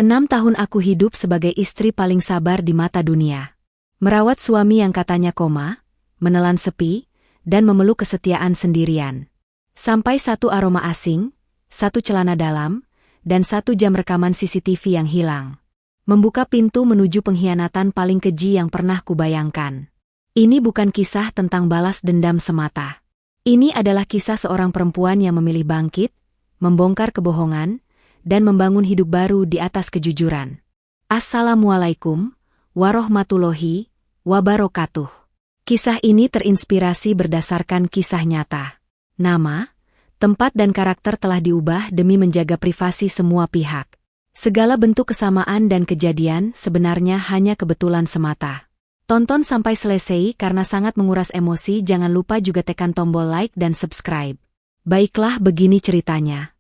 6 tahun aku hidup sebagai istri paling sabar di mata dunia. Merawat suami yang katanya koma, menelan sepi, dan memeluk kesetiaan sendirian. Sampai satu aroma asing, satu celana dalam, dan 1 jam rekaman CCTV yang hilang. Membuka pintu menuju pengkhianatan paling keji yang pernah kubayangkan. Ini bukan kisah tentang balas dendam semata. Ini adalah kisah seorang perempuan yang memilih bangkit, membongkar kebohongan, dan membangun hidup baru di atas kejujuran. Assalamualaikum warahmatullahi wabarakatuh. Kisah ini terinspirasi berdasarkan kisah nyata. Nama, tempat dan karakter telah diubah demi menjaga privasi semua pihak. Segala bentuk kesamaan dan kejadian sebenarnya hanya kebetulan semata. Tonton sampai selesai karena sangat menguras emosi. Jangan lupa juga tekan tombol like dan subscribe. Baiklah, begini ceritanya.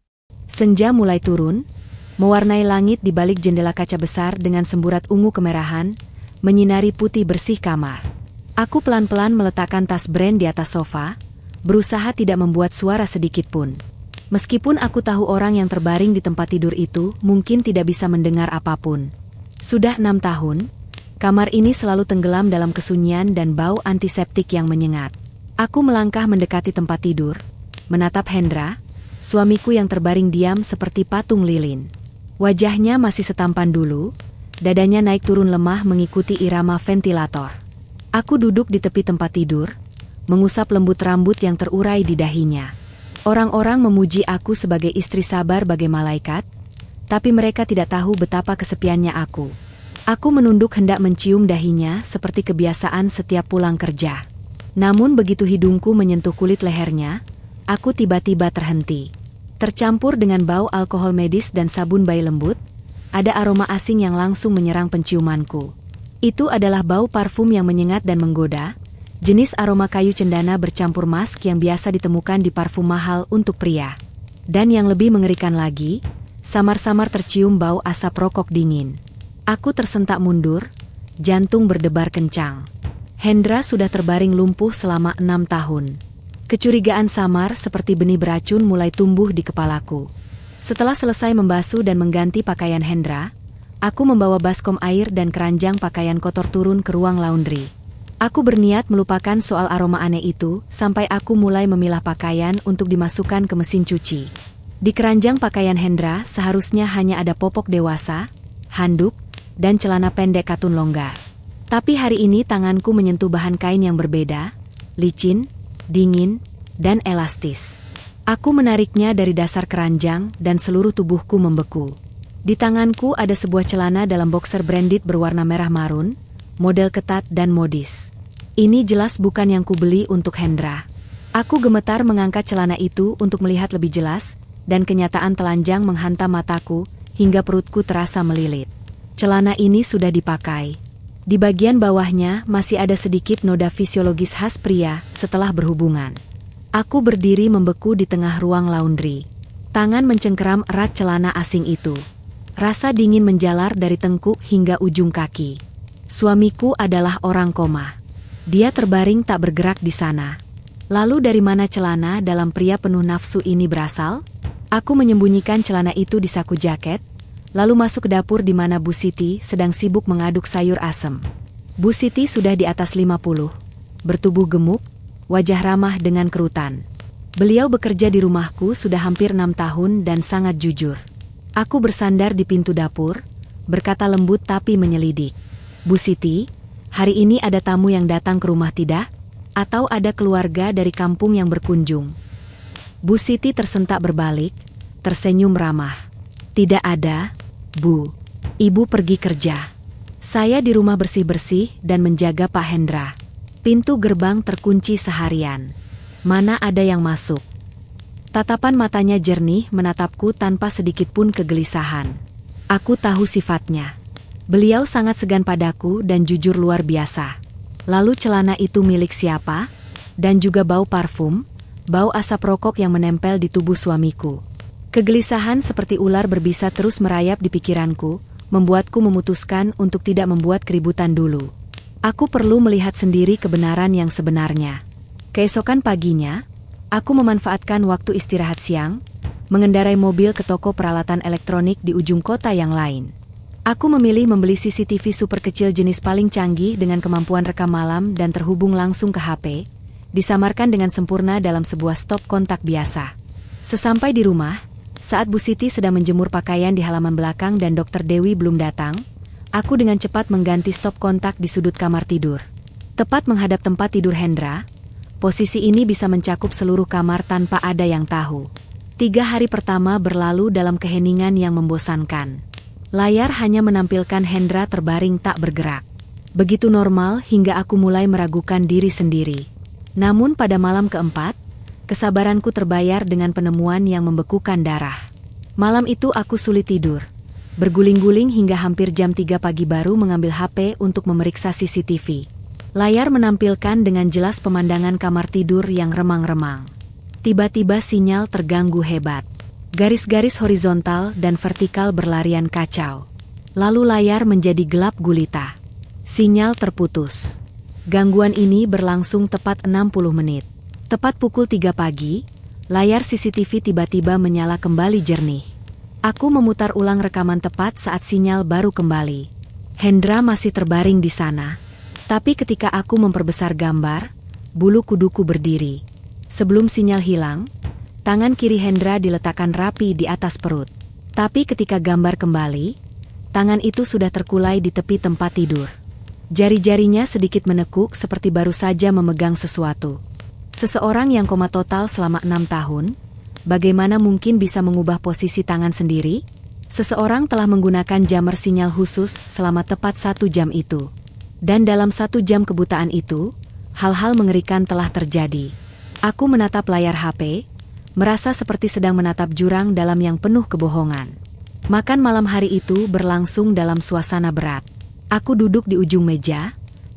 Senja mulai turun, mewarnai langit di balik jendela kaca besar dengan semburat ungu kemerahan, menyinari putih bersih kamar. Aku pelan-pelan meletakkan tas brand di atas sofa, berusaha tidak membuat suara sedikit pun. Meskipun aku tahu orang yang terbaring di tempat tidur itu mungkin tidak bisa mendengar apapun. Sudah 6 tahun, kamar ini selalu tenggelam dalam kesunyian dan bau antiseptik yang menyengat. Aku melangkah mendekati tempat tidur, menatap Hendra, suamiku yang terbaring diam seperti patung lilin. Wajahnya masih setampan dulu, dadanya naik turun lemah mengikuti irama ventilator. Aku duduk di tepi tempat tidur, mengusap lembut rambut yang terurai di dahinya. Orang-orang memuji aku sebagai istri sabar bagai malaikat, tapi mereka tidak tahu betapa kesepiannya aku. Aku menunduk hendak mencium dahinya seperti kebiasaan setiap pulang kerja. Namun begitu hidungku menyentuh kulit lehernya, aku tiba-tiba terhenti. Tercampur dengan bau alkohol medis dan sabun bayi lembut, ada aroma asing yang langsung menyerang penciumanku. Itu adalah bau parfum yang menyengat dan menggoda, jenis aroma kayu cendana bercampur musk yang biasa ditemukan di parfum mahal untuk pria. Dan yang lebih mengerikan lagi, samar-samar tercium bau asap rokok dingin. Aku tersentak mundur, jantung berdebar kencang. Hendra sudah terbaring lumpuh selama 6 tahun. Kecurigaan samar seperti benih beracun mulai tumbuh di kepalaku. Setelah selesai membasuh dan mengganti pakaian Hendra, aku membawa baskom air dan keranjang pakaian kotor turun ke ruang laundry. Aku berniat melupakan soal aroma aneh itu sampai aku mulai memilah pakaian untuk dimasukkan ke mesin cuci. Di keranjang pakaian Hendra seharusnya hanya ada popok dewasa, handuk, dan celana pendek katun longgar. Tapi hari ini tanganku menyentuh bahan kain yang berbeda, licin, dingin, dan elastis. Aku menariknya dari dasar keranjang dan seluruh tubuhku membeku. Di tanganku ada sebuah celana dalam boxer branded berwarna merah marun, model ketat dan modis. Ini jelas bukan yang kubeli untuk Hendra. Aku gemetar mengangkat celana itu untuk melihat lebih jelas, dan kenyataan telanjang menghantam mataku hingga perutku terasa melilit. Celana ini sudah dipakai. Di bagian bawahnya masih ada sedikit noda fisiologis khas pria setelah berhubungan. Aku berdiri membeku di tengah ruang laundry. Tangan mencengkeram erat celana asing itu. Rasa dingin menjalar dari tengkuk hingga ujung kaki. Suamiku adalah orang koma. Dia terbaring tak bergerak di sana. Lalu dari mana celana dalam pria penuh nafsu ini berasal? Aku menyembunyikan celana itu di saku jaket, lalu masuk ke dapur di mana Bu Siti sedang sibuk mengaduk sayur asem. Bu Siti sudah di atas 50, bertubuh gemuk, wajah ramah dengan kerutan. Beliau bekerja di rumahku sudah hampir 6 tahun dan sangat jujur. Aku bersandar di pintu dapur, berkata lembut tapi menyelidik. Bu Siti, hari ini ada tamu yang datang ke rumah tidak? Atau ada keluarga dari kampung yang berkunjung? Bu Siti tersentak berbalik, tersenyum ramah. Tidak ada, Bu. Ibu pergi kerja. Saya di rumah bersih-bersih dan menjaga Pak Hendra. Pintu gerbang terkunci seharian. Mana ada yang masuk? Tatapan matanya jernih menatapku tanpa sedikit pun kegelisahan. Aku tahu sifatnya. Beliau sangat segan padaku dan jujur luar biasa. Lalu celana itu milik siapa? Dan juga bau parfum, bau asap rokok yang menempel di tubuh suamiku. Kegelisahan seperti ular berbisa terus merayap di pikiranku, membuatku memutuskan untuk tidak membuat keributan dulu. Aku perlu melihat sendiri kebenaran yang sebenarnya. Keesokan paginya, aku memanfaatkan waktu istirahat siang, mengendarai mobil ke toko peralatan elektronik di ujung kota yang lain. Aku memilih membeli CCTV super kecil jenis paling canggih dengan kemampuan rekam malam dan terhubung langsung ke HP, disamarkan dengan sempurna dalam sebuah stop kontak biasa. Sesampai di rumah, saat Bu Siti sedang menjemur pakaian di halaman belakang dan Dokter Dewi belum datang, aku dengan cepat mengganti stop kontak di sudut kamar tidur. Tepat menghadap tempat tidur Hendra, posisi ini bisa mencakup seluruh kamar tanpa ada yang tahu. 3 hari pertama berlalu dalam keheningan yang membosankan. Layar hanya menampilkan Hendra terbaring tak bergerak. Begitu normal hingga aku mulai meragukan diri sendiri. Namun pada malam keempat, kesabaranku terbayar dengan penemuan yang membekukan darah. Malam itu aku sulit tidur. Berguling-guling hingga hampir jam 3 pagi baru mengambil HP untuk memeriksa CCTV. Layar menampilkan dengan jelas pemandangan kamar tidur yang remang-remang. Tiba-tiba sinyal terganggu hebat. Garis-garis horizontal dan vertikal berlarian kacau. Lalu layar menjadi gelap gulita. Sinyal terputus. Gangguan ini berlangsung tepat 60 menit. Tepat pukul 3 pagi, layar CCTV tiba-tiba menyala kembali jernih. Aku memutar ulang rekaman tepat saat sinyal baru kembali. Hendra masih terbaring di sana. Tapi ketika aku memperbesar gambar, bulu kuduku berdiri. Sebelum sinyal hilang, tangan kiri Hendra diletakkan rapi di atas perut. Tapi ketika gambar kembali, tangan itu sudah terkulai di tepi tempat tidur. Jari-jarinya sedikit menekuk seperti baru saja memegang sesuatu. Seseorang yang koma total selama 6 tahun, bagaimana mungkin bisa mengubah posisi tangan sendiri? Seseorang telah menggunakan jammer sinyal khusus selama tepat 1 jam itu. Dan dalam 1 jam kebutaan itu, hal-hal mengerikan telah terjadi. Aku menatap layar HP, merasa seperti sedang menatap jurang dalam yang penuh kebohongan. Makan malam hari itu berlangsung dalam suasana berat. Aku duduk di ujung meja,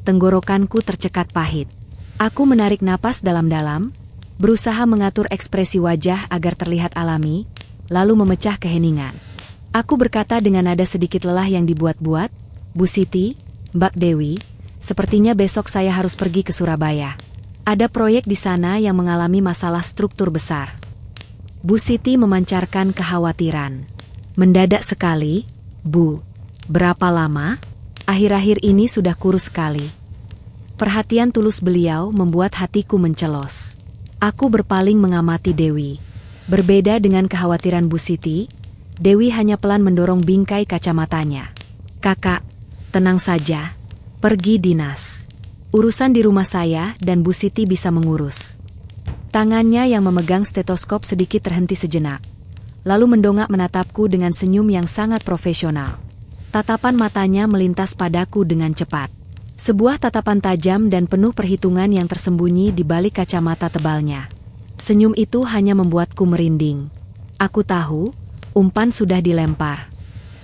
tenggorokanku tercekat pahit. Aku menarik napas dalam-dalam, berusaha mengatur ekspresi wajah agar terlihat alami, lalu memecah keheningan. Aku berkata dengan nada sedikit lelah yang dibuat-buat, "Bu Siti, Mbak Dewi, sepertinya besok saya harus pergi ke Surabaya. Ada proyek di sana yang mengalami masalah struktur besar." Bu Siti memancarkan kekhawatiran. "Mendadak sekali, Bu. Berapa lama? Akhir-akhir ini sudah kurus sekali." Perhatian tulus beliau membuat hatiku mencelos. Aku berpaling mengamati Dewi. Berbeda dengan kekhawatiran Bu Siti, Dewi hanya pelan mendorong bingkai kacamatanya. "Kakak, tenang saja. Pergi dinas. Urusan di rumah saya dan Bu Siti bisa mengurus." Tangannya yang memegang stetoskop sedikit terhenti sejenak, lalu mendongak menatapku dengan senyum yang sangat profesional. Tatapan matanya melintas padaku dengan cepat. Sebuah tatapan tajam dan penuh perhitungan yang tersembunyi di balik kacamata tebalnya. Senyum itu hanya membuatku merinding. Aku tahu, umpan sudah dilempar.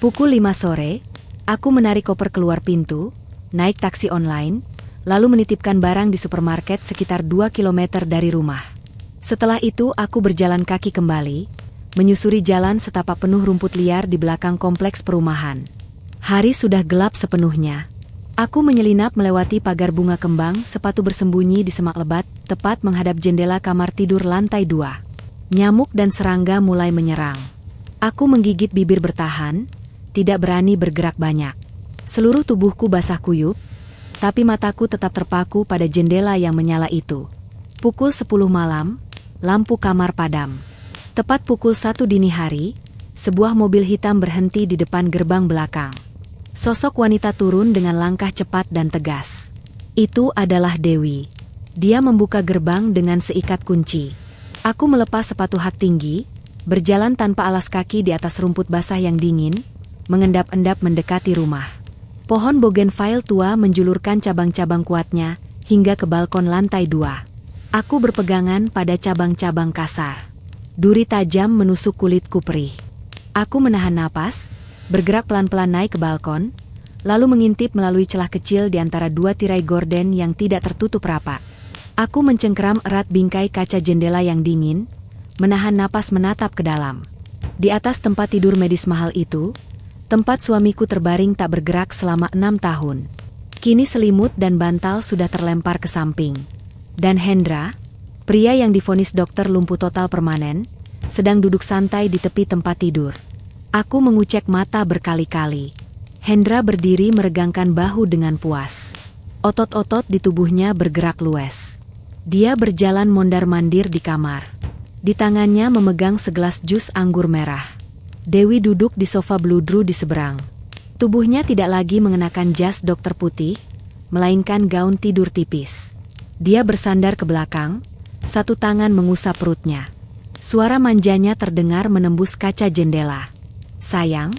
Pukul 5 sore, aku menarik koper keluar pintu, naik taksi online, lalu menitipkan barang di supermarket sekitar 2 km dari rumah. Setelah itu aku berjalan kaki kembali, menyusuri jalan setapak penuh rumput liar di belakang kompleks perumahan. Hari sudah gelap sepenuhnya. Aku menyelinap melewati pagar bunga kembang, sepatu bersembunyi di semak lebat, tepat menghadap jendela kamar tidur lantai 2. Nyamuk dan serangga mulai menyerang. Aku menggigit bibir bertahan, tidak berani bergerak banyak. Seluruh tubuhku basah kuyup, tapi mataku tetap terpaku pada jendela yang menyala itu. Pukul 10 malam, lampu kamar padam. Tepat pukul 1 dini hari, sebuah mobil hitam berhenti di depan gerbang belakang. Sosok wanita turun dengan langkah cepat dan tegas. Itu adalah Dewi. Dia membuka gerbang dengan seikat kunci. Aku melepas sepatu hak tinggi, berjalan tanpa alas kaki di atas rumput basah yang dingin, mengendap-endap mendekati rumah. Pohon bougainville tua menjulurkan cabang-cabang kuatnya hingga ke balkon lantai 2. Aku berpegangan pada cabang-cabang kasar. Duri tajam menusuk kulitku perih. Aku menahan napas, bergerak pelan-pelan naik ke balkon, lalu mengintip melalui celah kecil di antara 2 tirai gorden yang tidak tertutup rapat. Aku mencengkeram erat bingkai kaca jendela yang dingin, menahan napas menatap ke dalam. Di atas tempat tidur medis mahal itu, tempat suamiku terbaring tak bergerak selama 6 tahun. Kini selimut dan bantal sudah terlempar ke samping. Dan Hendra, pria yang divonis dokter lumpuh total permanen, sedang duduk santai di tepi tempat tidur. Aku mengucek mata berkali-kali. Hendra berdiri meregangkan bahu dengan puas. Otot-otot di tubuhnya bergerak luas. Dia berjalan mondar-mandir di kamar. Di tangannya memegang segelas jus anggur merah. Dewi duduk di sofa bludru di seberang. Tubuhnya tidak lagi mengenakan jas dokter putih, melainkan gaun tidur tipis. Dia bersandar ke belakang, satu tangan mengusap perutnya. Suara manjanya terdengar menembus kaca jendela. "Sayang,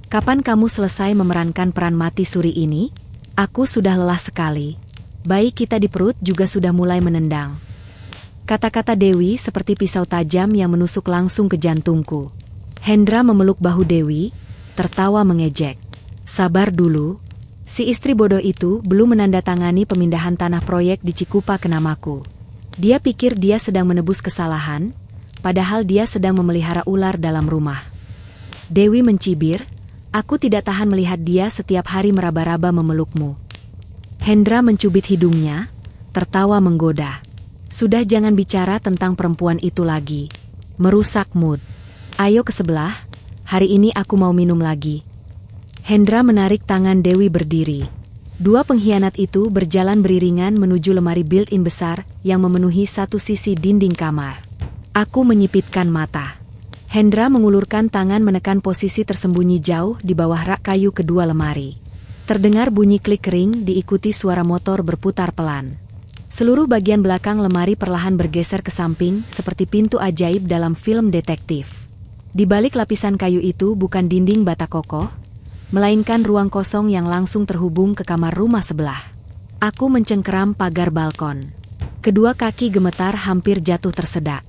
kapan kamu selesai memerankan peran mati suri ini? Aku sudah lelah sekali. Bayi kita di perut juga sudah mulai menendang." Kata-kata Dewi seperti pisau tajam yang menusuk langsung ke jantungku. Hendra memeluk bahu Dewi, tertawa mengejek. "Sabar dulu. Si istri bodoh itu belum menandatangani pemindahan tanah proyek di Cikupa ke namaku. Dia pikir dia sedang menebus kesalahan, padahal dia sedang memelihara ular dalam rumah." Dewi mencibir, "Aku tidak tahan melihat dia setiap hari meraba-raba memelukmu." Hendra mencubit hidungnya, tertawa menggoda. "Sudah, jangan bicara tentang perempuan itu lagi. Merusak mood. Ayo ke sebelah, hari ini aku mau minum lagi." Hendra menarik tangan Dewi berdiri. Dua pengkhianat itu berjalan beriringan menuju lemari built-in besar yang memenuhi satu sisi dinding kamar. Aku menyipitkan mata. Hendra mengulurkan tangan menekan posisi tersembunyi jauh di bawah rak kayu kedua lemari. Terdengar bunyi klik kering diikuti suara motor berputar pelan. Seluruh bagian belakang lemari perlahan bergeser ke samping seperti pintu ajaib dalam film detektif. Di balik lapisan kayu itu bukan dinding bata kokoh, melainkan ruang kosong yang langsung terhubung ke kamar rumah sebelah. Aku mencengkeram pagar balkon. Kedua kaki gemetar hampir jatuh tersedak.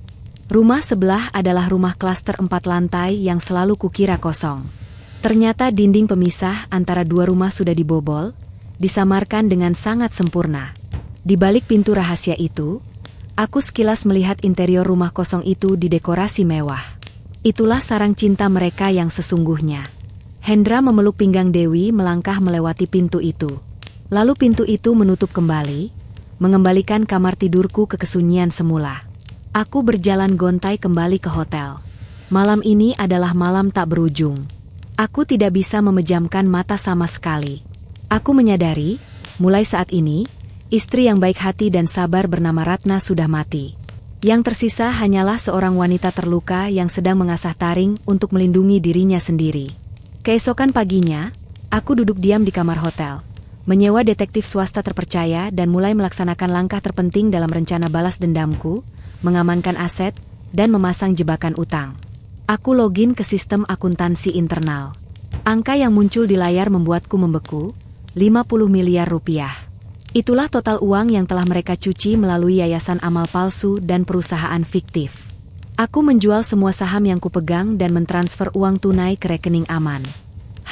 Rumah sebelah adalah rumah klaster 4 lantai yang selalu kukira kosong. Ternyata dinding pemisah antara dua rumah sudah dibobol, disamarkan dengan sangat sempurna. Di balik pintu rahasia itu, aku sekilas melihat interior rumah kosong itu didekorasi mewah. Itulah sarang cinta mereka yang sesungguhnya. Hendra memeluk pinggang Dewi melangkah melewati pintu itu. Lalu pintu itu menutup kembali, mengembalikan kamar tidurku ke kesunyian semula. Aku berjalan gontai kembali ke hotel. Malam ini adalah malam tak berujung. Aku tidak bisa memejamkan mata sama sekali. Aku menyadari, mulai saat ini, istri yang baik hati dan sabar bernama Ratna sudah mati. Yang tersisa hanyalah seorang wanita terluka yang sedang mengasah taring untuk melindungi dirinya sendiri. Keesokan paginya, aku duduk diam di kamar hotel, menyewa detektif swasta terpercaya dan mulai melaksanakan langkah terpenting dalam rencana balas dendamku, mengamankan aset, dan memasang jebakan utang. Aku login ke sistem akuntansi internal. Angka yang muncul di layar membuatku membeku, 50 miliar rupiah. Itulah total uang yang telah mereka cuci melalui yayasan amal palsu dan perusahaan fiktif. Aku menjual semua saham yang kupegang dan mentransfer uang tunai ke rekening aman.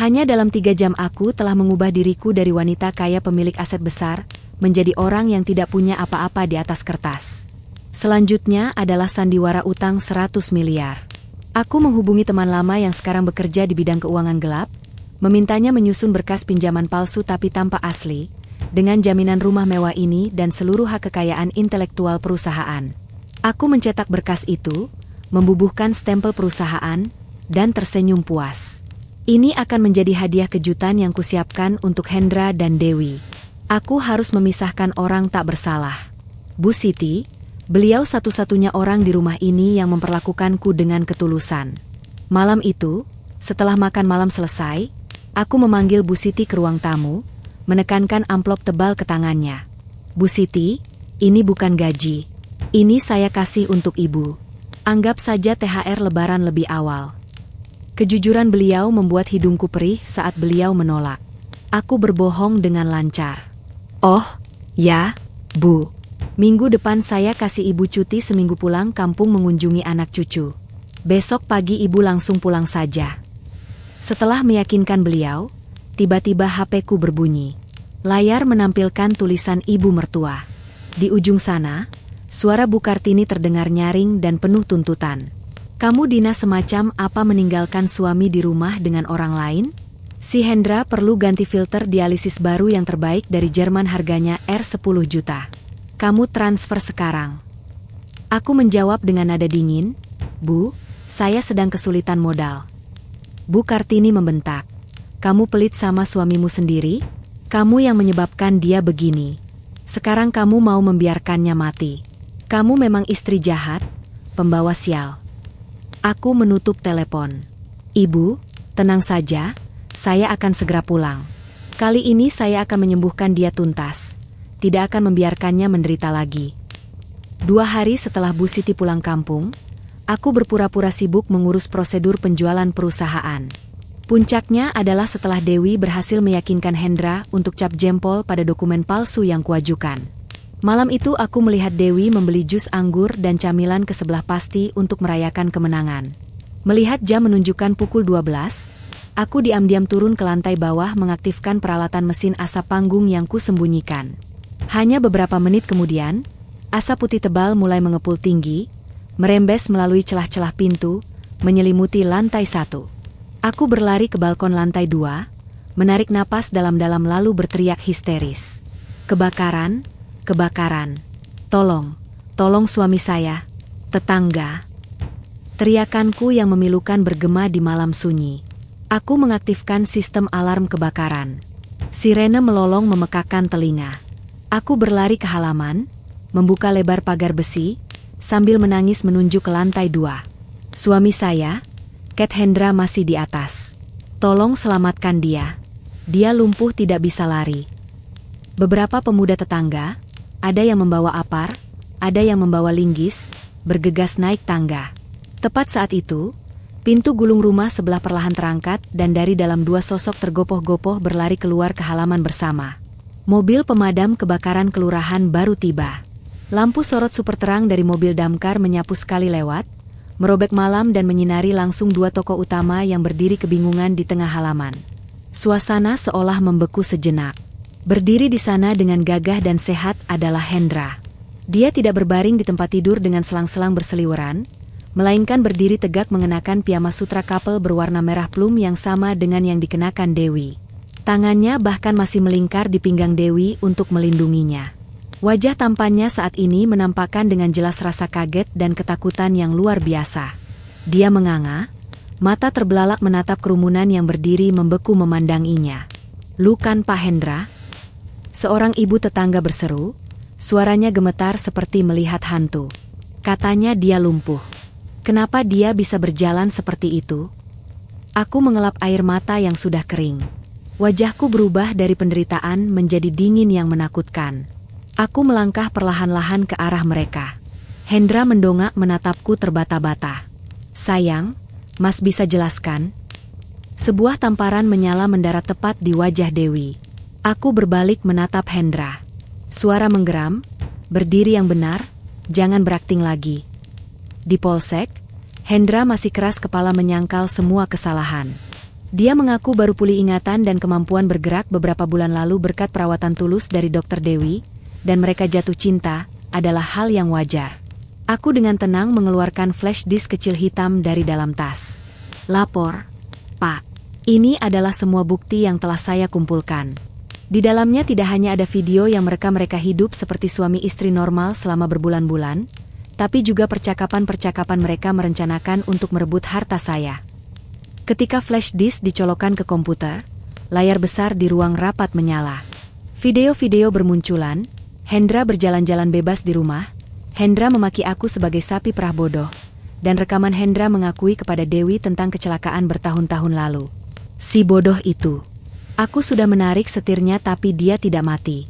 Hanya dalam 3 jam aku telah mengubah diriku dari wanita kaya pemilik aset besar, menjadi orang yang tidak punya apa-apa di atas kertas. Selanjutnya adalah sandiwara utang 100 miliar. Aku menghubungi teman lama yang sekarang bekerja di bidang keuangan gelap, memintanya menyusun berkas pinjaman palsu tapi tanpa asli, dengan jaminan rumah mewah ini dan seluruh hak kekayaan intelektual perusahaan. Aku mencetak berkas itu, membubuhkan stempel perusahaan, dan tersenyum puas. Ini akan menjadi hadiah kejutan yang kusiapkan untuk Hendra dan Dewi. Aku harus memisahkan orang tak bersalah. Bu Siti, beliau satu-satunya orang di rumah ini yang memperlakukanku dengan ketulusan. Malam itu, setelah makan malam selesai, aku memanggil Bu Siti ke ruang tamu, menekankan amplop tebal ke tangannya. "Bu Siti, ini bukan gaji. Ini saya kasih untuk Ibu. Anggap saja THR Lebaran lebih awal." Kejujuran beliau membuat hidungku perih saat beliau menolak. Aku berbohong dengan lancar. "Oh, ya, Bu. Minggu depan saya kasih Ibu cuti seminggu pulang kampung mengunjungi anak cucu. Besok pagi Ibu langsung pulang saja." Setelah meyakinkan beliau, tiba-tiba HP-ku berbunyi. Layar menampilkan tulisan ibu mertua. Di ujung sana, suara Bu Kartini terdengar nyaring dan penuh tuntutan. "Kamu Dina semacam apa meninggalkan suami di rumah dengan orang lain? Si Hendra perlu ganti filter dialisis baru yang terbaik dari Jerman harganya R10 juta. Kamu transfer sekarang." Aku menjawab dengan nada dingin, "Bu, saya sedang kesulitan modal." Bu Kartini membentak, Kamu pelit sama suamimu sendiri? Kamu yang menyebabkan dia begini. Sekarang kamu mau membiarkannya mati. Kamu memang istri jahat, pembawa sial. Aku menutup telepon. Ibu, tenang saja, saya akan segera pulang. Kali ini saya akan menyembuhkan dia tuntas. Tidak akan membiarkannya menderita lagi. 2 hari setelah Bu Siti pulang kampung, aku berpura-pura sibuk mengurus prosedur penjualan perusahaan. Puncaknya adalah setelah Dewi berhasil meyakinkan Hendra untuk cap jempol pada dokumen palsu yang kuajukan. Malam itu aku melihat Dewi membeli jus anggur dan camilan ke sebelah pasti untuk merayakan kemenangan. Melihat jam menunjukkan pukul 12, aku diam-diam turun ke lantai bawah mengaktifkan peralatan mesin asap panggung yang kusembunyikan. Hanya beberapa menit kemudian, asap putih tebal mulai mengepul tinggi, merembes melalui celah-celah pintu, menyelimuti lantai 1. Aku berlari ke balkon lantai 2, menarik napas dalam-dalam lalu berteriak histeris. Kebakaran, kebakaran. Tolong, tolong suami saya, tetangga. Teriakanku yang memilukan bergema di malam sunyi. Aku mengaktifkan sistem alarm kebakaran. Sirene melolong memekakan telinga. Aku berlari ke halaman, membuka lebar pagar besi, sambil menangis menunjuk ke lantai 2. Suami saya, Ket Hendra masih di atas. Tolong selamatkan dia. Dia lumpuh tidak bisa lari. Beberapa pemuda tetangga, ada yang membawa apar, ada yang membawa linggis, bergegas naik tangga. Tepat saat itu, pintu gulung rumah sebelah perlahan terangkat dan dari dalam 2 sosok tergopoh-gopoh berlari keluar ke halaman bersama. Mobil pemadam kebakaran kelurahan baru tiba. Lampu sorot super terang dari mobil damkar menyapu sekali lewat, merobek malam dan menyinari langsung 2 tokoh utama yang berdiri kebingungan di tengah halaman. Suasana seolah membeku sejenak. Berdiri di sana dengan gagah dan sehat adalah Hendra. Dia tidak berbaring di tempat tidur dengan selang-selang berseliweran, melainkan berdiri tegak mengenakan piyama sutra couple berwarna merah plum yang sama dengan yang dikenakan Dewi. Tangannya bahkan masih melingkar di pinggang Dewi untuk melindunginya. Wajah tampannya saat ini menampakkan dengan jelas rasa kaget dan ketakutan yang luar biasa. Dia menganga, mata terbelalak menatap kerumunan yang berdiri membeku memandanginya. "Lu kan Pak Hendra?" Seorang ibu tetangga berseru, suaranya gemetar seperti melihat hantu. Katanya dia lumpuh. Kenapa dia bisa berjalan seperti itu? Aku mengelap air mata yang sudah kering. Wajahku berubah dari penderitaan menjadi dingin yang menakutkan. Aku melangkah perlahan-lahan ke arah mereka. Hendra mendongak menatapku terbata-bata. "Sayang, Mas bisa jelaskan?" Sebuah tamparan menyala mendarat tepat di wajah Dewi. Aku berbalik menatap Hendra. Suara menggeram, "Berdiri yang benar, jangan berakting lagi." Di polsek, Hendra masih keras kepala menyangkal semua kesalahan. Dia mengaku baru pulih ingatan dan kemampuan bergerak beberapa bulan lalu berkat perawatan tulus dari Dokter Dewi, dan mereka jatuh cinta, adalah hal yang wajar. Aku dengan tenang mengeluarkan flash disk kecil hitam dari dalam tas. "Lapor, Pak. Ini adalah semua bukti yang telah saya kumpulkan." Di dalamnya tidak hanya ada video yang merekam mereka hidup seperti suami istri normal selama berbulan-bulan, tapi juga percakapan-percakapan mereka merencanakan untuk merebut harta saya. Ketika flash disk dicolokkan ke komputer, layar besar di ruang rapat menyala. Video-video bermunculan. Hendra berjalan-jalan bebas di rumah, Hendra memaki aku sebagai sapi perah bodoh, dan rekaman Hendra mengakui kepada Dewi tentang kecelakaan bertahun-tahun lalu. Si bodoh itu. Aku sudah menarik setirnya tapi dia tidak mati.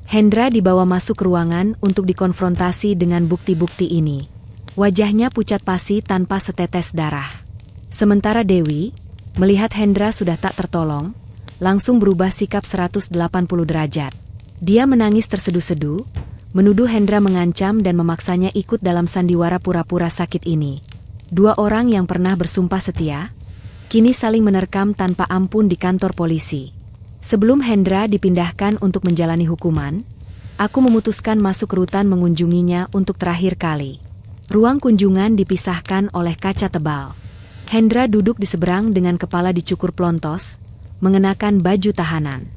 Hendra dibawa masuk ruangan untuk dikonfrontasi dengan bukti-bukti ini. Wajahnya pucat pasi tanpa setetes darah. Sementara Dewi, melihat Hendra sudah tak tertolong, langsung berubah sikap 180 derajat. Dia menangis terseduh-seduh, menuduh Hendra mengancam dan memaksanya ikut dalam sandiwara pura-pura sakit ini. 2 orang yang pernah bersumpah setia, kini saling menerkam tanpa ampun di kantor polisi. Sebelum Hendra dipindahkan untuk menjalani hukuman, aku memutuskan masuk rutan mengunjunginya untuk terakhir kali. Ruang kunjungan dipisahkan oleh kaca tebal. Hendra duduk di seberang dengan kepala dicukur plontos, mengenakan baju tahanan.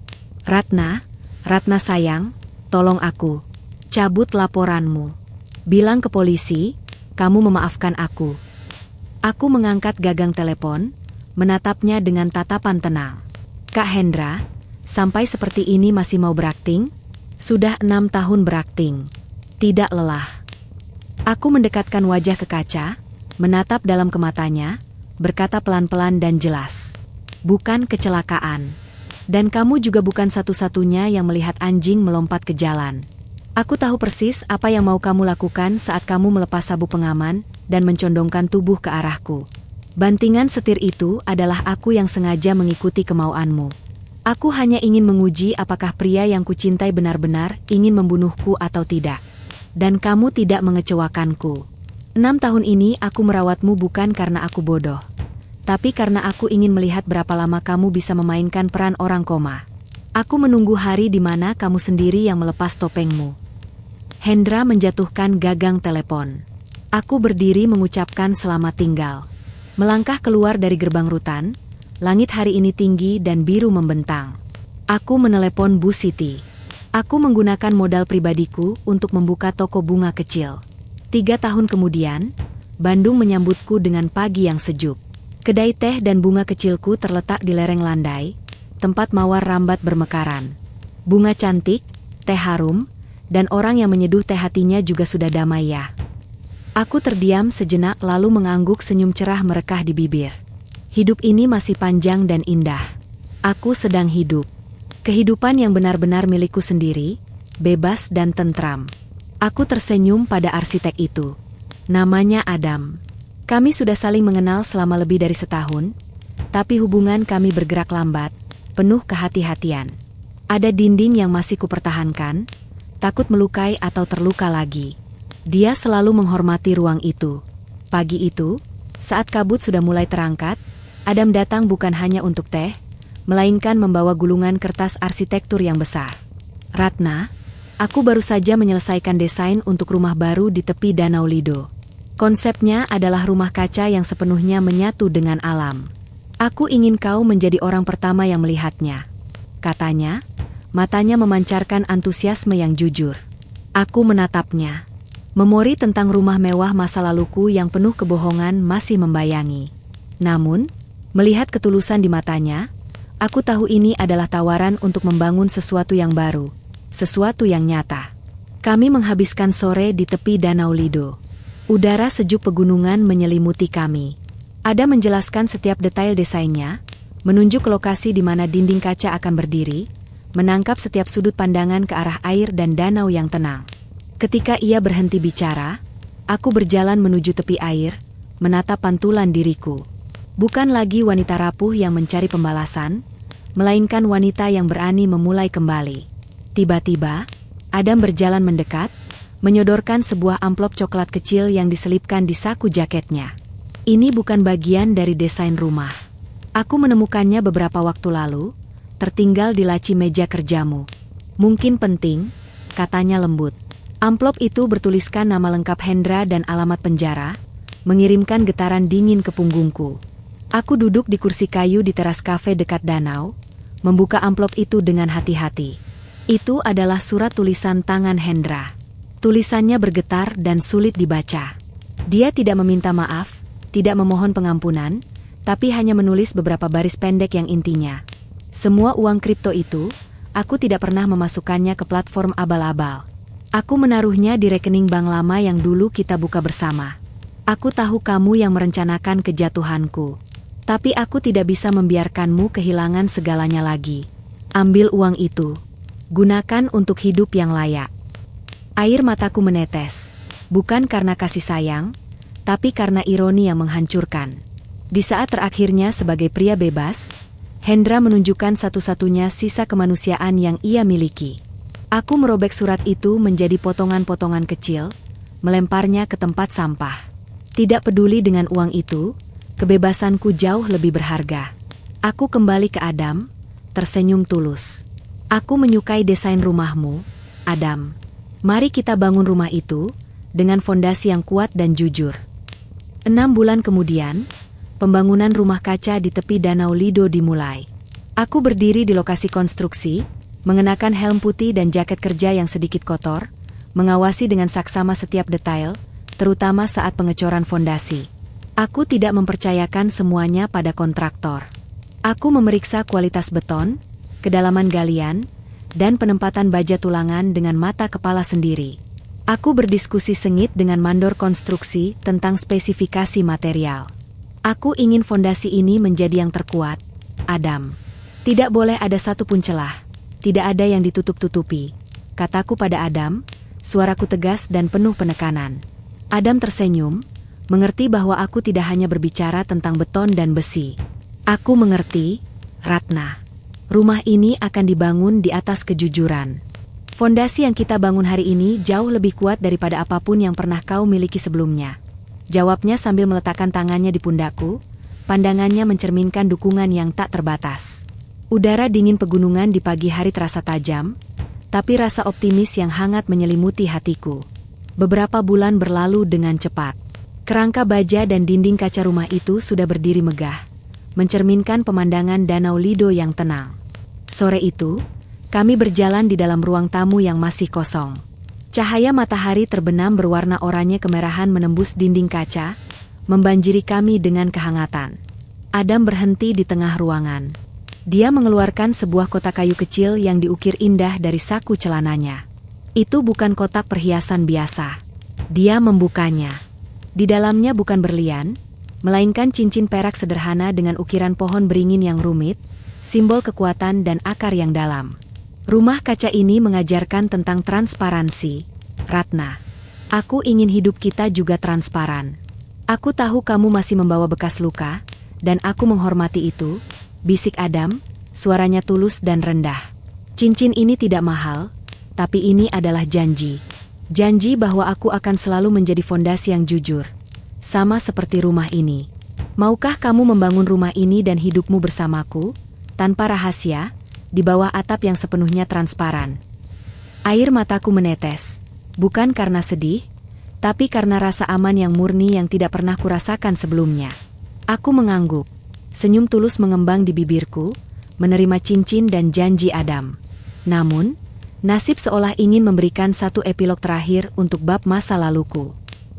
Ratna sayang, tolong aku. Cabut laporanmu. Bilang ke polisi, kamu memaafkan aku." Aku mengangkat gagang telepon, menatapnya dengan tatapan tenang. Kak Hendra, sampai seperti ini masih mau berakting? Sudah 6 tahun berakting. Tidak lelah. Aku mendekatkan wajah ke kaca, menatap dalam ke matanya, berkata pelan-pelan dan jelas. Bukan kecelakaan. Dan kamu juga bukan satu-satunya yang melihat anjing melompat ke jalan. Aku tahu persis apa yang mau kamu lakukan saat kamu melepas sabuk pengaman dan mencondongkan tubuh ke arahku. Bantingan setir itu adalah aku yang sengaja mengikuti kemauanmu. Aku hanya ingin menguji apakah pria yang kucintai benar-benar ingin membunuhku atau tidak. Dan kamu tidak mengecewakanku. 6 tahun ini aku merawatmu bukan karena aku bodoh. Tapi karena aku ingin melihat berapa lama kamu bisa memainkan peran orang koma. Aku menunggu hari di mana kamu sendiri yang melepas topengmu. Hendra menjatuhkan gagang telepon. Aku berdiri mengucapkan selamat tinggal. Melangkah keluar dari gerbang rutan, langit hari ini tinggi dan biru membentang. Aku menelepon Bu Siti. Aku menggunakan modal pribadiku untuk membuka toko bunga kecil. 3 tahun kemudian, Bandung menyambutku dengan pagi yang sejuk. Kedai teh dan bunga kecilku terletak di lereng landai, tempat mawar rambat bermekaran. Bunga cantik, teh harum, dan orang yang menyeduh teh hatinya juga sudah damai ya. Aku terdiam sejenak lalu mengangguk, senyum cerah merekah di bibir. Hidup ini masih panjang dan indah. Aku sedang hidup. Kehidupan yang benar-benar milikku sendiri, bebas dan tentram. Aku tersenyum pada arsitek itu. Namanya Adam. Kami sudah saling mengenal selama lebih dari setahun, tapi hubungan kami bergerak lambat, penuh kehati-hatian. Ada dinding yang masih kupertahankan, takut melukai atau terluka lagi. Dia selalu menghormati ruang itu. Pagi itu, saat kabut sudah mulai terangkat, Adam datang bukan hanya untuk teh, melainkan membawa gulungan kertas arsitektur yang besar. Ratna, aku baru saja menyelesaikan desain untuk rumah baru di tepi Danau Lido. Konsepnya adalah rumah kaca yang sepenuhnya menyatu dengan alam. Aku ingin kau menjadi orang pertama yang melihatnya. Katanya, matanya memancarkan antusiasme yang jujur. Aku menatapnya. Memori tentang rumah mewah masa laluku yang penuh kebohongan masih membayangi. Namun, melihat ketulusan di matanya, aku tahu ini adalah tawaran untuk membangun sesuatu yang baru, sesuatu yang nyata. Kami menghabiskan sore di tepi Danau Lido. Udara sejuk pegunungan menyelimuti kami. Ada menjelaskan setiap detail desainnya, menunjuk lokasi di mana dinding kaca akan berdiri, menangkap setiap sudut pandangan ke arah air dan danau yang tenang. Ketika ia berhenti bicara, aku berjalan menuju tepi air, menatap pantulan diriku. Bukan lagi wanita rapuh yang mencari pembalasan, melainkan wanita yang berani memulai kembali. Tiba-tiba, Adam berjalan mendekat, menyodorkan sebuah amplop coklat kecil yang diselipkan di saku jaketnya. Ini bukan bagian dari desain rumah. Aku menemukannya beberapa waktu lalu, tertinggal di laci meja kerjamu. Mungkin penting, katanya lembut. Amplop itu bertuliskan nama lengkap Hendra dan alamat penjara, mengirimkan getaran dingin ke punggungku. Aku duduk di kursi kayu di teras kafe dekat danau, membuka amplop itu dengan hati-hati. Itu adalah surat tulisan tangan Hendra. Tulisannya bergetar dan sulit dibaca. Dia tidak meminta maaf, tidak memohon pengampunan, tapi hanya menulis beberapa baris pendek yang intinya. Semua uang kripto itu, aku tidak pernah memasukkannya ke platform abal-abal. Aku menaruhnya di rekening bank lama yang dulu kita buka bersama. Aku tahu kamu yang merencanakan kejatuhanku. Tapi aku tidak bisa membiarkanmu kehilangan segalanya lagi. Ambil uang itu. Gunakan untuk hidup yang layak. Air mataku menetes. Bukan karena kasih sayang, tapi karena ironi yang menghancurkan. Di saat terakhirnya sebagai pria bebas, Hendra menunjukkan satu-satunya sisa kemanusiaan yang ia miliki. Aku merobek surat itu menjadi potongan-potongan kecil, melemparnya ke tempat sampah. Tidak peduli dengan uang itu, kebebasanku jauh lebih berharga. Aku kembali ke Adam, tersenyum tulus. Aku menyukai desain rumahmu, Adam. Mari kita bangun rumah itu, dengan fondasi yang kuat dan jujur. 6 bulan kemudian, pembangunan rumah kaca di tepi Danau Lido dimulai. Aku berdiri di lokasi konstruksi, mengenakan helm putih dan jaket kerja yang sedikit kotor, mengawasi dengan saksama setiap detail, terutama saat pengecoran fondasi. Aku tidak mempercayakan semuanya pada kontraktor. Aku memeriksa kualitas beton, kedalaman galian, dan penempatan baja tulangan dengan mata kepala sendiri. Aku berdiskusi sengit dengan mandor konstruksi tentang spesifikasi material. Aku ingin fondasi ini menjadi yang terkuat, Adam. Tidak boleh ada satu pun celah. Tidak ada yang ditutup-tutupi. Kataku pada Adam, suaraku tegas dan penuh penekanan. Adam tersenyum, mengerti bahwa aku tidak hanya berbicara tentang beton dan besi. Aku mengerti, Ratna. Rumah ini akan dibangun di atas kejujuran. Fondasi yang kita bangun hari ini jauh lebih kuat daripada apapun yang pernah kau miliki sebelumnya. Jawabnya sambil meletakkan tangannya di pundakku, pandangannya mencerminkan dukungan yang tak terbatas. Udara dingin pegunungan di pagi hari terasa tajam, tapi rasa optimis yang hangat menyelimuti hatiku. Beberapa bulan berlalu dengan cepat. Kerangka baja dan dinding kaca rumah itu sudah berdiri megah, mencerminkan pemandangan Danau Lido yang tenang. Sore itu, kami berjalan di dalam ruang tamu yang masih kosong. Cahaya matahari terbenam berwarna oranye kemerahan menembus dinding kaca, membanjiri kami dengan kehangatan. Adam berhenti di tengah ruangan. Dia mengeluarkan sebuah kotak kayu kecil yang diukir indah dari saku celananya. Itu bukan kotak perhiasan biasa. Dia membukanya. Di dalamnya bukan berlian, melainkan cincin perak sederhana dengan ukiran pohon beringin yang rumit, simbol kekuatan dan akar yang dalam. Rumah kaca ini mengajarkan tentang transparansi, Ratna. Aku ingin hidup kita juga transparan. Aku tahu kamu masih membawa bekas luka, dan aku menghormati itu, bisik Adam, suaranya tulus dan rendah. Cincin ini tidak mahal, tapi ini adalah janji. Janji bahwa aku akan selalu menjadi fondasi yang jujur. Sama seperti rumah ini. Maukah kamu membangun rumah ini dan hidupmu bersamaku, tanpa rahasia, di bawah atap yang sepenuhnya transparan? Air mataku menetes, bukan karena sedih, tapi karena rasa aman yang murni yang tidak pernah kurasakan sebelumnya. Aku mengangguk, senyum tulus mengembang di bibirku, menerima cincin dan janji Adam. Namun, nasib seolah ingin memberikan satu epilog terakhir untuk bab masa laluku.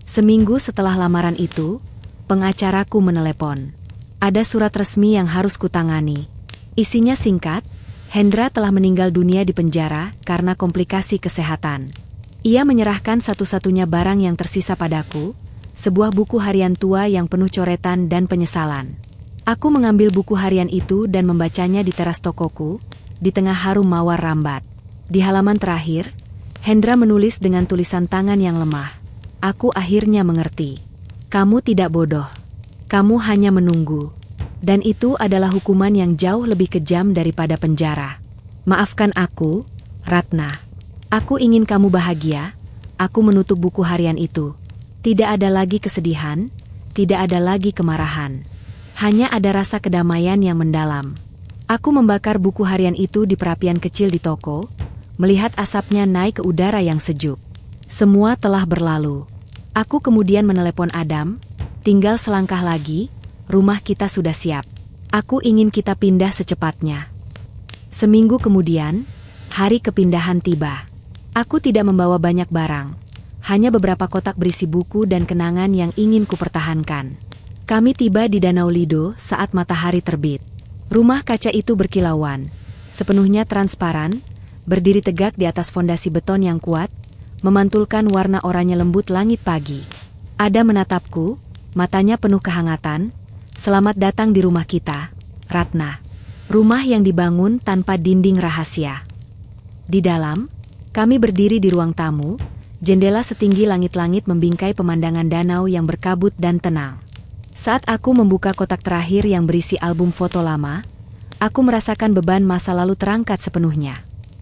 Seminggu setelah lamaran itu, pengacaraku menelepon. Ada surat resmi yang harus kutangani. Isinya singkat, Hendra telah meninggal dunia di penjara karena komplikasi kesehatan. Ia menyerahkan satu-satunya barang yang tersisa padaku, sebuah buku harian tua yang penuh coretan dan penyesalan. Aku mengambil buku harian itu dan membacanya di teras tokoku, di tengah harum mawar rambat. Di halaman terakhir, Hendra menulis dengan tulisan tangan yang lemah. Aku akhirnya mengerti. Kamu tidak bodoh. Kamu hanya menunggu. Dan itu adalah hukuman yang jauh lebih kejam daripada penjara. Maafkan aku, Ratna. Aku ingin kamu bahagia. Aku menutup buku harian itu. Tidak ada lagi kesedihan, tidak ada lagi kemarahan. Hanya ada rasa kedamaian yang mendalam. Aku membakar buku harian itu di perapian kecil di toko, melihat asapnya naik ke udara yang sejuk. Semua telah berlalu. Aku kemudian menelepon Adam, tinggal selangkah lagi, rumah kita sudah siap. Aku ingin kita pindah secepatnya. Seminggu kemudian, hari kepindahan tiba. Aku tidak membawa banyak barang, hanya beberapa kotak berisi buku dan kenangan yang ingin kupertahankan. Kami tiba di Danau Lido saat matahari terbit. Rumah kaca itu berkilauan, sepenuhnya transparan, berdiri tegak di atas fondasi beton yang kuat, memantulkan warna oranye lembut langit pagi. Ada menatapku, matanya penuh kehangatan. Selamat datang di rumah kita, Ratna. Rumah yang dibangun tanpa dinding rahasia. Di dalam, kami berdiri di ruang tamu, jendela setinggi langit-langit membingkai pemandangan danau yang berkabut dan tenang. Saat aku membuka kotak terakhir yang berisi album foto lama, aku merasakan beban masa lalu terangkat sepenuhnya.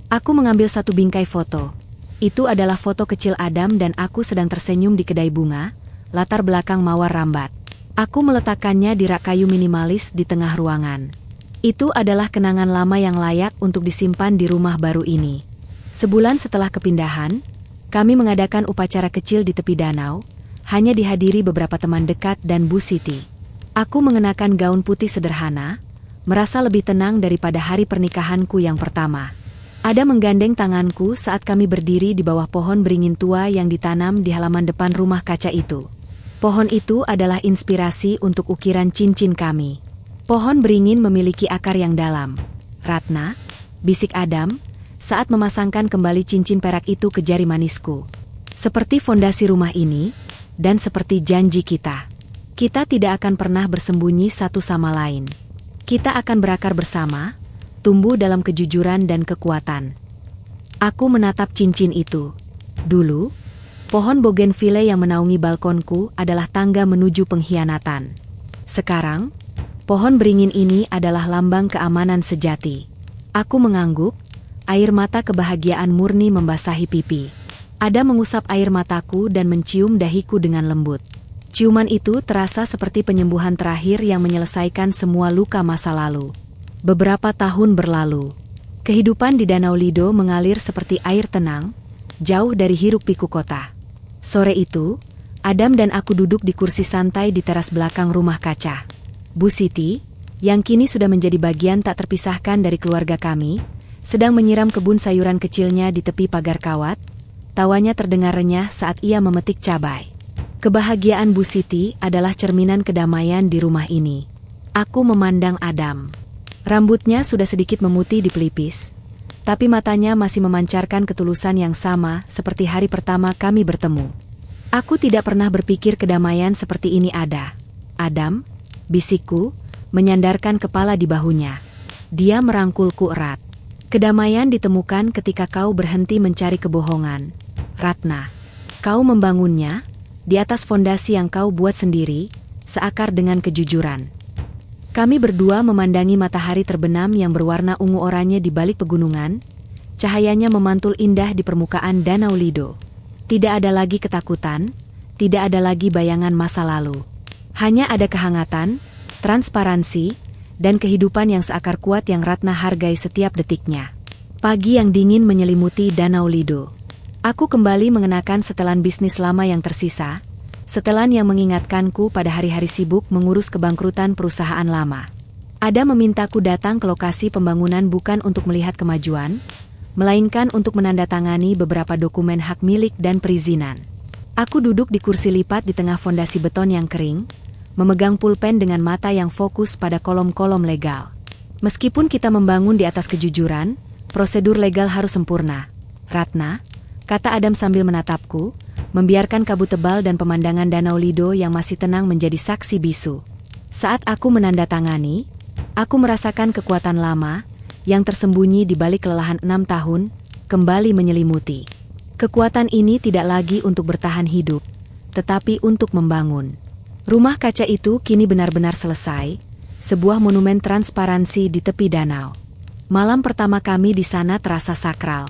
Aku mengambil satu bingkai foto. Itu adalah foto kecil Adam dan aku sedang tersenyum di kedai bunga, latar belakang mawar rambat. Aku meletakkannya di rak kayu minimalis di tengah ruangan. Itu adalah kenangan lama yang layak untuk disimpan di rumah baru ini. Sebulan setelah kepindahan, kami mengadakan upacara kecil di tepi danau, hanya dihadiri beberapa teman dekat dan Bu Siti. Aku mengenakan gaun putih sederhana, merasa lebih tenang daripada hari pernikahanku yang pertama. Ada menggandeng tanganku saat kami berdiri di bawah pohon beringin tua yang ditanam di halaman depan rumah kaca itu. Pohon itu adalah inspirasi untuk ukiran cincin kami. Pohon beringin memiliki akar yang dalam. Ratna, bisik Adam, saat memasangkan kembali cincin perak itu ke jari manisku. Seperti fondasi rumah ini, dan seperti janji kita. Kita tidak akan pernah bersembunyi satu sama lain. Kita akan berakar bersama, tumbuh dalam kejujuran dan kekuatan. Aku menatap cincin itu. Dulu, pohon bougainville yang menaungi balkonku adalah tangga menuju pengkhianatan. Sekarang, pohon beringin ini adalah lambang keamanan sejati. Aku mengangguk, air mata kebahagiaan murni membasahi pipi. Ada mengusap air mataku dan mencium dahiku dengan lembut. Ciuman itu terasa seperti penyembuhan terakhir yang menyelesaikan semua luka masa lalu. Beberapa tahun berlalu. Kehidupan di Danau Lido mengalir seperti air tenang, jauh dari hiruk-pikuk kota. Sore itu, Adam dan aku duduk di kursi santai di teras belakang rumah kaca. Bu Siti, yang kini sudah menjadi bagian tak terpisahkan dari keluarga kami, sedang menyiram kebun sayuran kecilnya di tepi pagar kawat. Tawanya terdengar renyah saat ia memetik cabai. Kebahagiaan Bu Siti adalah cerminan kedamaian di rumah ini. Aku memandang Adam. Rambutnya sudah sedikit memutih di pelipis, tapi matanya masih memancarkan ketulusan yang sama seperti hari pertama kami bertemu. Aku tidak pernah berpikir kedamaian seperti ini ada. Adam, bisikku, menyandarkan kepala di bahunya. Dia merangkulku erat. Kedamaian ditemukan ketika kau berhenti mencari kebohongan. Ratna, kau membangunnya di atas fondasi yang kau buat sendiri, seakar dengan kejujuran. Kami berdua memandangi matahari terbenam yang berwarna ungu oranye di balik pegunungan. Cahayanya memantul indah di permukaan Danau Lido. Tidak ada lagi ketakutan, tidak ada lagi bayangan masa lalu. Hanya ada kehangatan, transparansi, dan kehidupan yang seakar kuat yang Ratna hargai setiap detiknya. Pagi yang dingin menyelimuti Danau Lido. Aku kembali mengenakan setelan bisnis lama yang tersisa. Setelan yang mengingatkanku pada hari-hari sibuk mengurus kebangkrutan perusahaan lama. Ada memintaku datang ke lokasi pembangunan bukan untuk melihat kemajuan, melainkan untuk menandatangani beberapa dokumen hak milik dan perizinan. Aku duduk di kursi lipat di tengah fondasi beton yang kering, memegang pulpen dengan mata yang fokus pada kolom-kolom legal. Meskipun kita membangun di atas kejujuran, prosedur legal harus sempurna. Ratna, kata Adam sambil menatapku, membiarkan kabut tebal dan pemandangan Danau Lido yang masih tenang menjadi saksi bisu. Saat aku menandatangani, aku merasakan kekuatan lama, yang tersembunyi di balik kelelahan 6 tahun, kembali menyelimuti. Kekuatan ini tidak lagi untuk bertahan hidup, tetapi untuk membangun. Rumah kaca itu kini benar-benar selesai, sebuah monumen transparansi di tepi danau. Malam pertama kami di sana terasa sakral.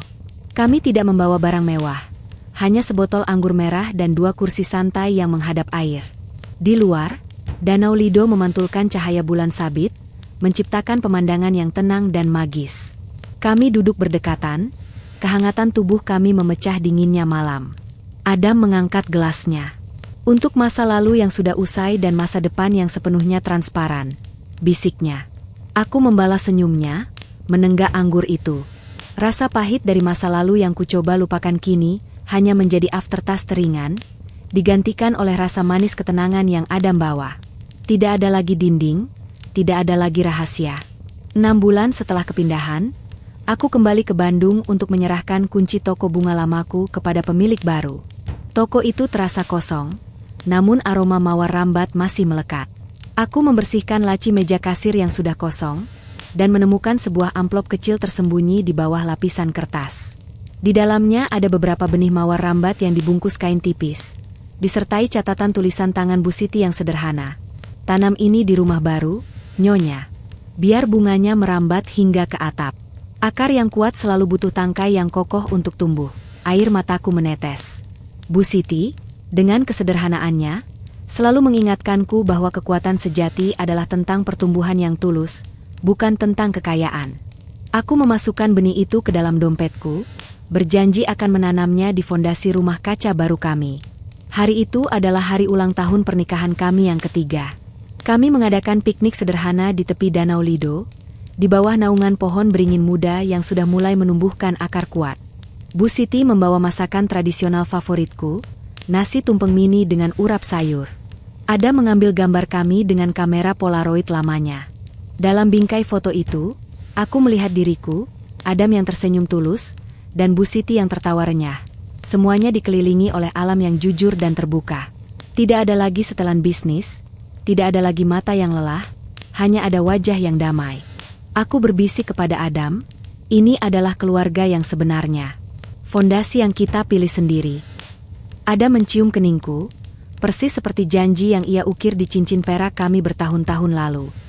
Kami tidak membawa barang mewah. Hanya sebotol anggur merah dan 2 kursi santai yang menghadap air. Di luar, Danau Lido memantulkan cahaya bulan sabit, menciptakan pemandangan yang tenang dan magis. Kami duduk berdekatan, kehangatan tubuh kami memecah dinginnya malam. Adam mengangkat gelasnya. Untuk masa lalu yang sudah usai dan masa depan yang sepenuhnya transparan, bisiknya. Aku membalas senyumnya, menenggak anggur itu. Rasa pahit dari masa lalu yang kucoba lupakan kini, hanya menjadi aftertaste ringan, digantikan oleh rasa manis ketenangan yang Adam bawa. Tidak ada lagi dinding, tidak ada lagi rahasia. 6 bulan setelah kepindahan, aku kembali ke Bandung untuk menyerahkan kunci toko bunga lamaku kepada pemilik baru. Toko itu terasa kosong, namun aroma mawar rambat masih melekat. Aku membersihkan laci meja kasir yang sudah kosong, dan menemukan sebuah amplop kecil tersembunyi di bawah lapisan kertas. Di dalamnya ada beberapa benih mawar rambat yang dibungkus kain tipis, disertai catatan tulisan tangan Bu Siti yang sederhana. Tanam ini di rumah baru, Nyonya. Biar bunganya merambat hingga ke atap. Akar yang kuat selalu butuh tangkai yang kokoh untuk tumbuh. Air mataku menetes. Bu Siti, dengan kesederhanaannya, selalu mengingatkanku bahwa kekuatan sejati adalah tentang pertumbuhan yang tulus, bukan tentang kekayaan. Aku memasukkan benih itu ke dalam dompetku, berjanji akan menanamnya di fondasi rumah kaca baru kami. Hari itu adalah hari ulang tahun pernikahan kami yang ketiga. Kami mengadakan piknik sederhana di tepi Danau Lido, di bawah naungan pohon beringin muda yang sudah mulai menumbuhkan akar kuat. Bu Siti membawa masakan tradisional favoritku, nasi tumpeng mini dengan urap sayur. Ada mengambil gambar kami dengan kamera Polaroid lamanya. Dalam bingkai foto itu, aku melihat diriku, Adam yang tersenyum tulus, dan Bu Siti yang tertawa renyah. Semuanya dikelilingi oleh alam yang jujur dan terbuka. Tidak ada lagi setelan bisnis, tidak ada lagi mata yang lelah, hanya ada wajah yang damai. Aku berbisik kepada Adam, ini adalah keluarga yang sebenarnya. Fondasi yang kita pilih sendiri. Adam mencium keningku, persis seperti janji yang ia ukir di cincin perak kami bertahun-tahun lalu.